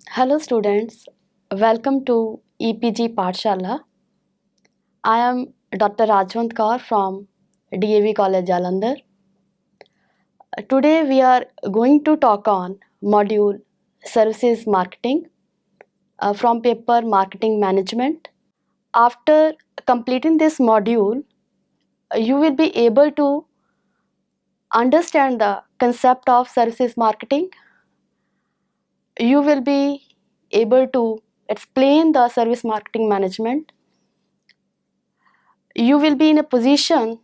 Hello students, welcome to EPG Pathshala. I am Dr. Rajwant Kaur from DAV College Jalandhar. Today we are going to talk on module Services Marketing from paper Marketing Management. After completing this module, you will be able to understand the concept of services marketing. You will be able to explain the service marketing management. You will be in a position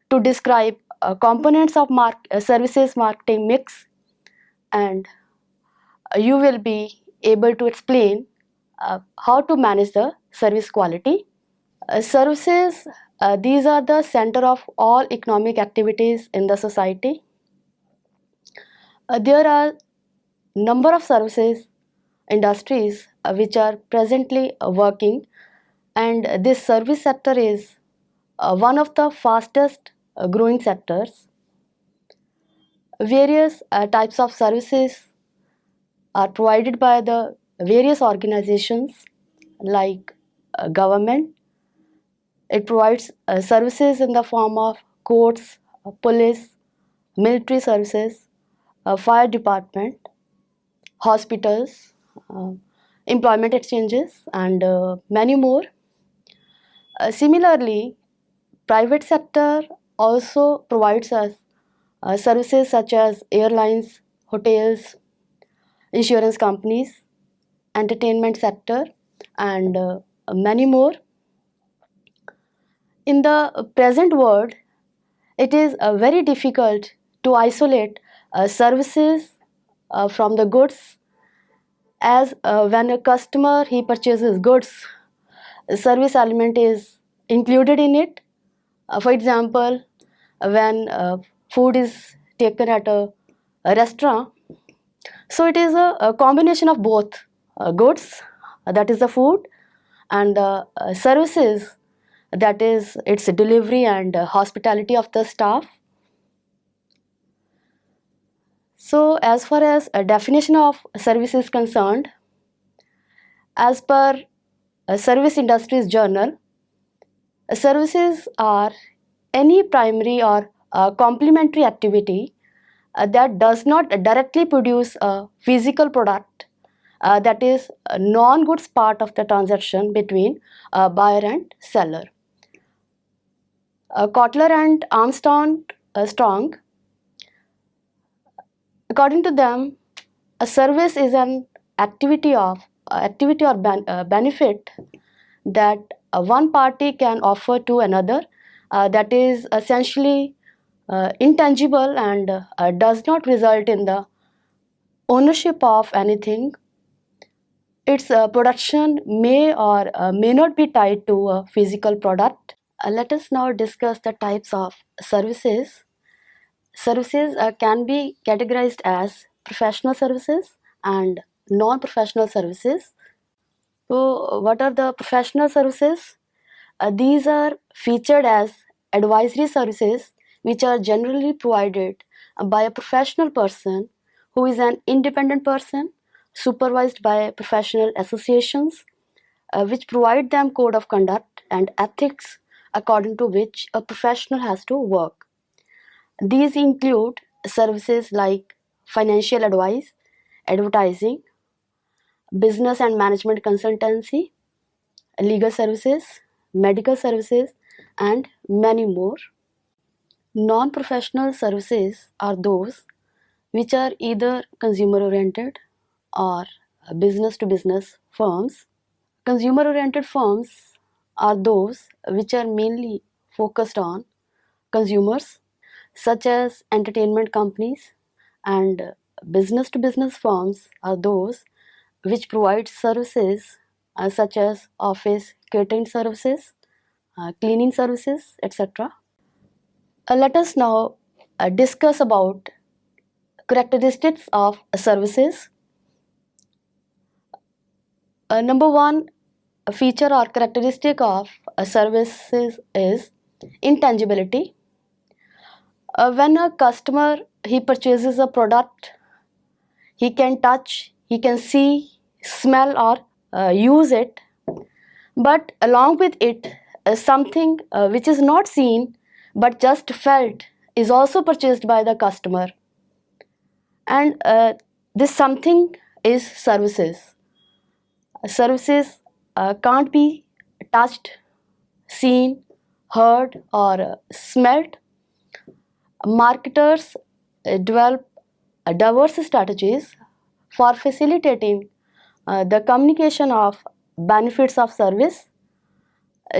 to describe components of services marketing mix, and you will be able to explain how to manage the service quality. Services, these are the center of all economic activities in the society. There are number of services industries which are presently working, and this service sector is one of the fastest growing sectors. Various types of services are provided by the various organizations like government. It provides services in the form of courts, police, military services, fire department, hospitals, uh, employment exchanges, and many more. Similarly, private sector also provides us services such as airlines, hotels, insurance companies, entertainment sector, and many more. In the present world, it is very difficult to isolate services from the goods, as when a customer he purchases goods, a service element is included in it. For example, when food is taken at a restaurant, so it is a combination of both goods, that is the food, and the services, that is its delivery and hospitality of the staff. So as far as a definition of service is concerned, as per Service Industries Journal, services are any primary or complementary activity that does not directly produce a physical product, that is a non-goods part of the transaction between buyer and seller. Kotler and Armstrong, Strong, according to them, a service is an activity or benefit that one party can offer to another, that is essentially intangible and does not result in the ownership of anything. Its production may or may not be tied to a physical product. Let us now discuss the types of services. Services can be categorized as professional services and non-professional services. So, what are the professional services? These are featured as advisory services which are generally provided by a professional person who is an independent person supervised by professional associations which provide them code of conduct and ethics according to which a professional has to work. These include services like financial advice, advertising, business and management consultancy, legal services, medical services, and many more. Non-professional services are those which are either consumer-oriented or business-to-business firms. Consumer-oriented firms are those which are mainly focused on consumers, such as entertainment companies, and business-to-business firms are those which provide services such as office catering services, cleaning services, etc. Let us now discuss about characteristics of services. Number one feature or characteristic of services is intangibility. When a customer he purchases a product, he can touch, he can see, smell, or use it. But along with it, something which is not seen but just felt is also purchased by the customer. And this something is services. Services can't be touched, seen, heard, or smelt. Marketers develop diverse strategies for facilitating the communication of benefits of service,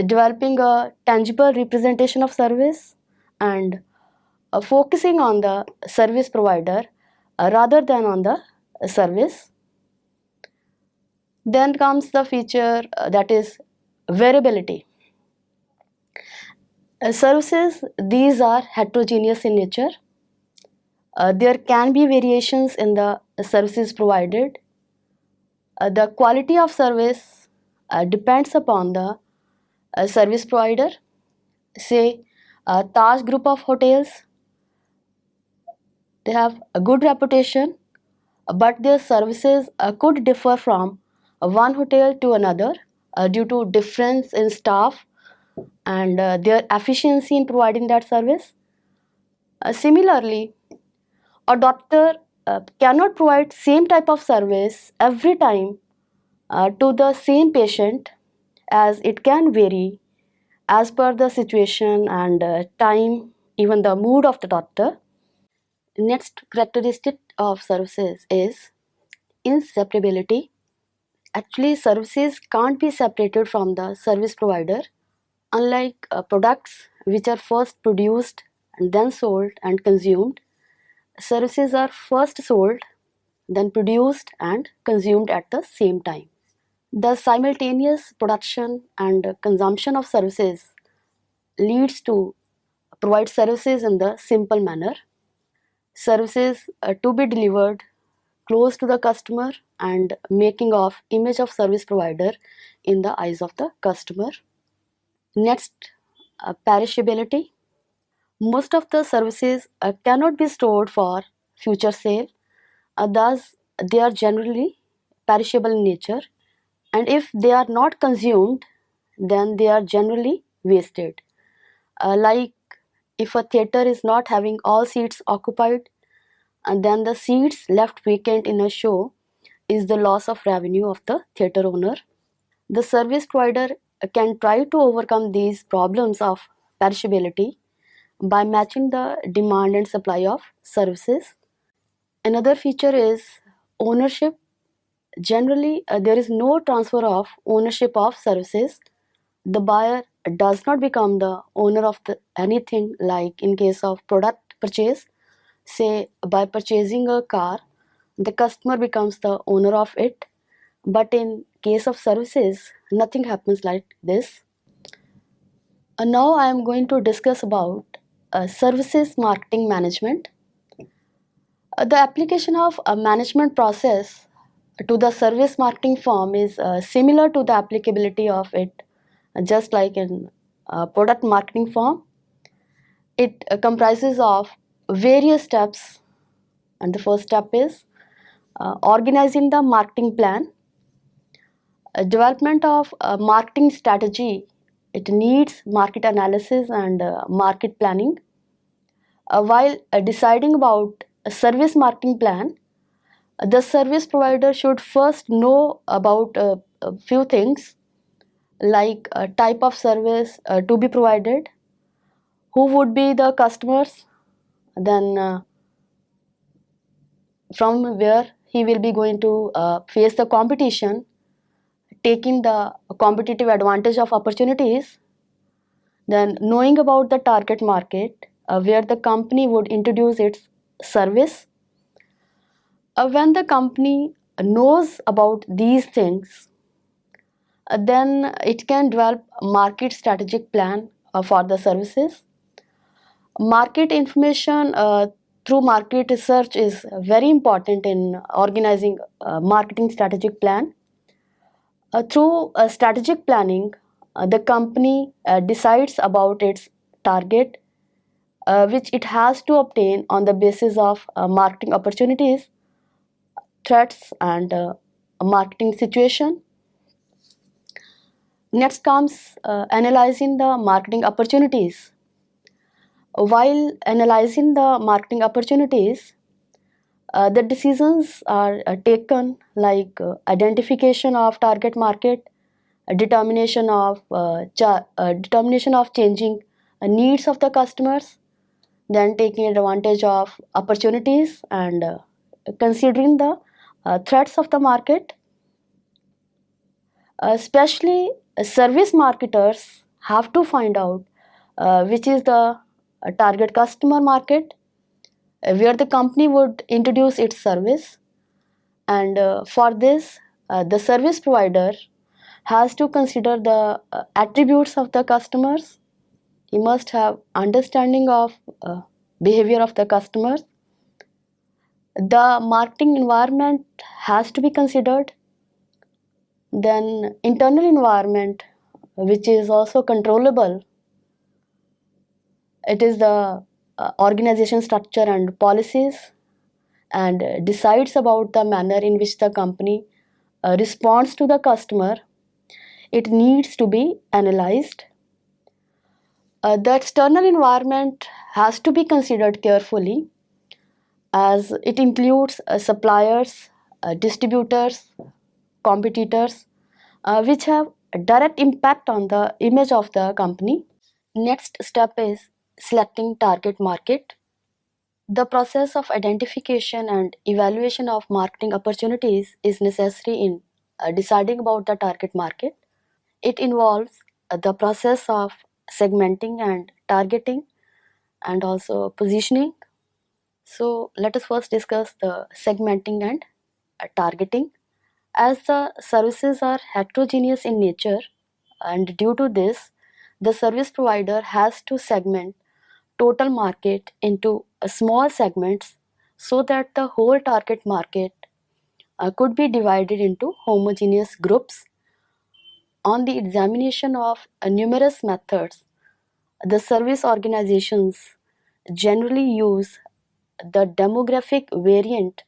developing a tangible representation of service, and focusing on the service provider rather than on the service. Then comes the feature that is variability. Services, these are heterogeneous in nature. There can be variations in the services provided. The quality of service depends upon the service provider. Say, Taj Group of Hotels, they have a good reputation, but their services could differ from one hotel to another due to difference in staff and their efficiency in providing that service. Similarly, a doctor cannot provide same type of service every time to the same patient, as it can vary as per the situation and time, even the mood of the doctor. Next characteristic of services is inseparability. Actually, services can't be separated from the service provider. Unlike products which are first produced and then sold and consumed, services are first sold, then produced and consumed at the same time. The simultaneous production and consumption of services leads to provide services in the simple manner. Services to be delivered close to the customer and making of image of service provider in the eyes of the customer. Next, perishability. Most of the services cannot be stored for future sale, thus they are generally perishable in nature, and if they are not consumed, then they are generally wasted. Like if a theater is not having all seats occupied, and then the seats left vacant in a show is the loss of revenue of the theater owner. The service provider can try to overcome these problems of perishability by matching the demand and supply of services. Another feature is ownership. Generally, there is no transfer of ownership of services. The buyer does not become the owner of anything, like in case of product purchase. Say, by purchasing a car, the customer becomes the owner of it. But in case of services, nothing happens like this. Now I am going to discuss about services marketing management. The application of a management process to the service marketing firm is similar to the applicability of it, just like in product marketing firm. It comprises of various steps, and the first step is organizing the marketing plan. Development of marketing strategy, it needs market analysis and market planning. While deciding about a service marketing plan, the service provider should first know about a few things, like type of service to be provided, who would be the customers, then from where he will be going to face the competition, taking the competitive advantage of opportunities, then knowing about the target market where the company would introduce its service. When the company knows about these things, then it can develop a market strategic plan for the services. Market information through market research is very important in organizing a marketing strategic plan. Through strategic planning, the company decides about its target, which it has to obtain on the basis of marketing opportunities. threats and marketing situation. Next comes analyzing the marketing opportunities. While analyzing the marketing opportunities, the decisions are taken like identification of target market, determination of changing needs of the customers, then taking advantage of opportunities and considering the threats of the market. Especially service marketers have to find out which is the target customer market where the company would introduce its service, and for this the service provider has to consider the attributes of the customers. He must have understanding of behavior of the customers. The marketing environment has to be considered, then internal environment which is also controllable. It is the organization structure and policies, and decides about the manner in which the company responds to the customer. It needs to be analyzed. The external environment has to be considered carefully, as it includes suppliers, distributors, competitors, which have a direct impact on the image of the company. Next step is selecting target market. The process of identification and evaluation of marketing opportunities is necessary in deciding about the target market. It involves the process of segmenting and targeting and also positioning. So, let us first discuss the segmenting and targeting. As the services are heterogeneous in nature, and due to this, the service provider has to segment total market into small segments so that the whole target market could be divided into homogeneous groups. On the examination of numerous methods, the service organizations generally use the demographic variant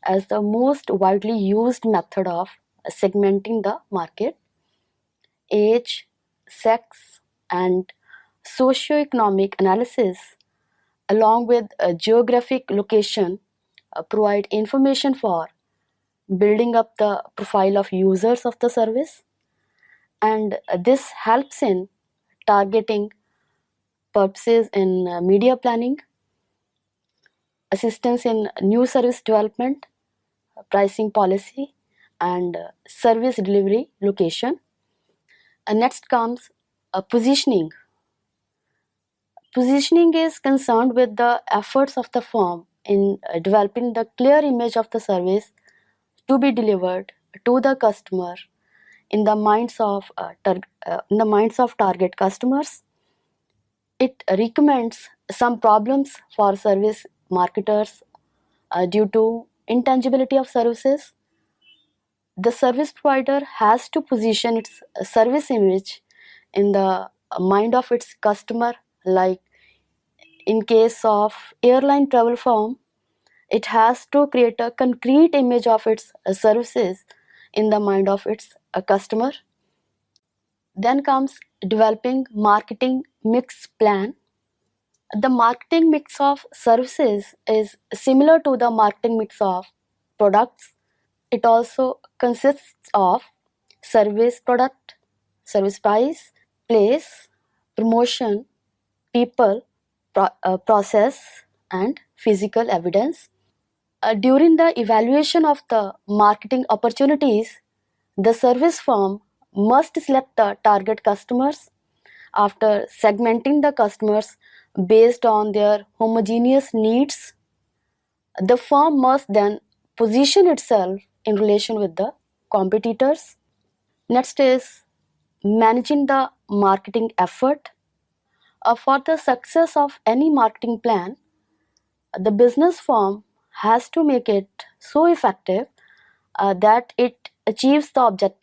as the most widely used method of segmenting the market. Age, sex, and socioeconomic analysis, along with a geographic location, provide information for building up the profile of users of the service, and this helps in targeting purposes in media planning, assistance in new service development, pricing policy, and service delivery location. And next comes positioning. Positioning is concerned with the efforts of the firm in developing the clear image of the service to be delivered to the customer in the minds of target customers. It recommends some problems for service marketers due to intangibility of services. The service provider has to position its service image in the mind of its customer, like in case of airline travel firm, it has to create a concrete image of its services in the mind of its customer. Then comes developing marketing mix plan. The marketing mix of services is similar to the marketing mix of products. It also consists of service product, service price, place, promotion, people, process, and physical evidence. During the evaluation of the marketing opportunities, the service firm must select the target customers. After segmenting the customers based on their homogeneous needs, the firm must then position itself in relation with the competitors. Next is managing the marketing effort. For the success of any marketing plan, the business firm has to make it so effective that it achieves the objective